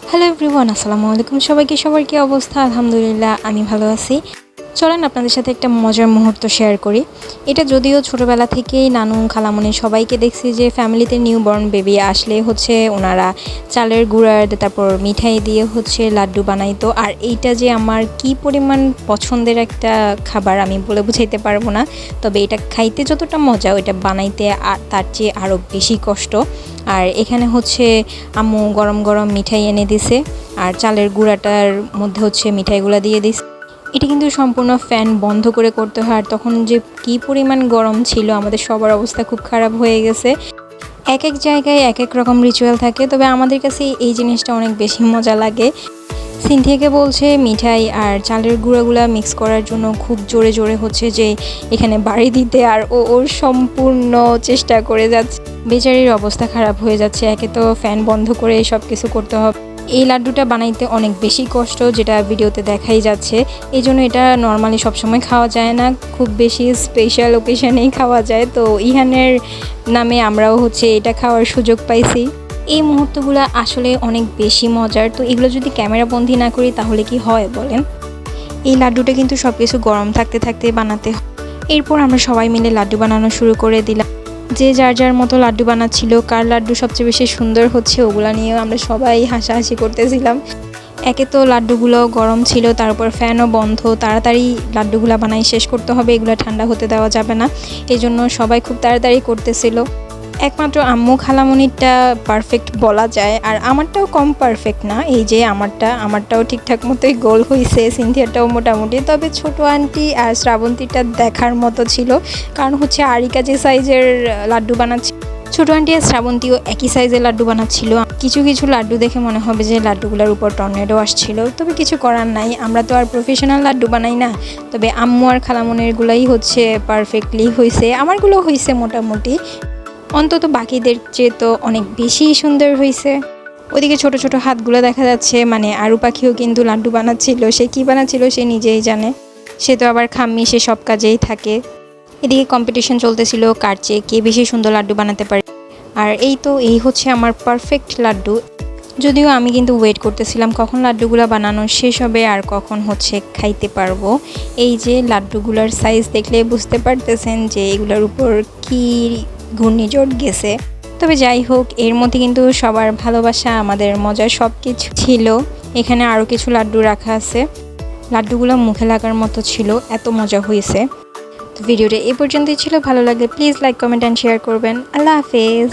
Hello everyone, আসসালামু আলাইকুম। সবার কি অবস্থা? আলহামদুলিল্লাহ আমি ভালো আছি। চলেন আপনাদের সাথে একটা মজার মুহূর্ত শেয়ার করি। এটা যদিও ছোটোবেলা থেকেই নানু খালামণি সবাইকে দেখছি যে ফ্যামিলিতে নিউবর্ন বেবি আসলে ওনারা চালের গুঁড়া তারপর মিঠাই দিয়ে লাড্ডু বানাইতো। আর এইটা যে আমার কি পরিমাণ পছন্দের একটা খাবার আমি বলে বুঝাইতে পারবো না। তবে এটা খাইতে যতটা মজা ওইটা বানাইতে তার চেয়ে আরও বেশি কষ্ট। আর এখানে আম্মু গরম গরম মিঠাই এনে দিছে আর চালের গুঁড়াটার মধ্যে মিঠাইগুলো দিয়ে দিছে। এটা কিন্তু সম্পূর্ণ ফ্যান বন্ধ করে করতে হয়। আর তখন যে কি পরিমাণ গরম ছিল, আমাদের সবার অবস্থা খুব খারাপ হয়ে গেছে। এক এক জায়গায় এক এক রকম রিচুয়াল থাকে, তবে আমাদের কাছে এই জিনিসটা অনেক বেশি মজা লাগে। সিনথিয়াকে বলছে মিঠাই আর চালের গুঁড়াগুলা মিক্স করার জন্য খুব জোরে জোরে যে এখানে বাড়ি দিতে, আর ওর সম্পূর্ণ চেষ্টা করে যাচ্ছে। বেচারির অবস্থা খারাপ হয়ে যাচ্ছে। একে তো ফ্যান বন্ধ করে সব কিছু করতে হবে। এই লাড্ডুটা বানাইতে অনেক বেশি কষ্ট, যেটা ভিডিওতে দেখাই যাচ্ছে। এই জন্য এটা নর্মালি সবসময় খাওয়া যায় না, খুব বেশি স্পেশাল ওকেশনেই খাওয়া যায়। তো ইহানের নামে আমরাও এটা খাওয়ার সুযোগ পাইছি। এই মুহূর্তগুলো আসলে অনেক বেশি মজার। তো এগুলো যদি ক্যামেরা বন্দি না করি তাহলে কি হয় বলেন? এই লাড্ডুটা কিন্তু সব কিছু গরম থাকতে থাকতে বানাতে হয়। এরপর আমরা সবাই মিলে লাড্ডু বানানো শুরু করে দিলাম। যে যার যার মতো লাড্ডু বানাচ্ছিল, কার লাড্ডু সবচেয়ে বেশি সুন্দর হচ্ছে ওগুলা নিয়েও আমরা সবাই হাসাহাসি করতেছিলাম। একে তো লাড্ডুগুলো গরম ছিল, তারপর ফ্যানও বন্ধ, তাড়াতাড়ি লাড্ডুগুলো বানাই শেষ করতে হবে, এগুলো ঠান্ডা হতে দেওয়া যাবে না। এই জন্য সবাই খুব তাড়াতাড়ি করতেছিল। একমাত্র আম্মু খালামণিরটা পারফেক্ট বলা যায়, আর আমারটাও কম পারফেক্ট না। এই যে আমারটাও ঠিকঠাক মতোই গোল হয়েছে, সিনথিয়ারটাও মোটামুটি। তবে ছোটো আন্টি আর শ্রাবন্তীটা দেখার মতো ছিল, কারণ আরিকা যে সাইজের লাড্ডু বানাচ্ছে, ছোটো আন্টি আর শ্রাবন্তীও একই সাইজের লাড্ডু বানাচ্ছিল। কিছু কিছু লাড্ডু দেখে মনে হবে যে লাড্ডুগুলোর উপর টর্নেডো আসছিল। তবে কিছু করার নাই, আমরা তো আর প্রফেশনাল লাড্ডু বানাই না। তবে আম্মু আর খালামণিরগুলোই পারফেক্টলি হয়েছে, আমারগুলো হয়েছে মোটামুটি। অন্তত বাকিদের চেয়ে তো অনেক বেশি সুন্দর হয়েছে। ওদিকে ছোট ছোট হাতগুলো দেখা যাচ্ছে, মানে আরু পাখিও কিন্তু লাড্ডু বানাচ্ছিল। সে কি বানাচ্ছিল সে নিজেই জানে, সে তো আবার খাম্মি, সে সব কাজেই থাকে। এদিকে কম্পিটিশন চলতেছিল কার চেয়ে কে বেশি সুন্দর লাড্ডু বানাতে পারে। আর এই আমার পারফেক্ট লাড্ডু। যদিও আমি কিন্তু ওয়েট করতেছিলাম কখন লাড্ডুগুলো বানানো শেষ হবে আর কখন খাইতে পারবো। এই যে লাড্ডুগুলোর সাইজ দেখলে বুঝতে পারতেছেন যে এগুলোর উপর কি ঘূর্ণিঝড় গেছে। তবে যাই হোক, এর মধ্যে কিন্তু সবার ভালোবাসা, আমাদের মজার সব কিছু ছিল। এখানে আরও কিছু লাড্ডু রাখা আছে, লাড্ডুগুলো মুখে লাগার মতো ছিল, এত মজা হয়েছে। তো ভিডিওটা এই পর্যন্তই ছিল। ভালো লাগলে please like, comment and share করবেন। আল্লাহ হাফেজ।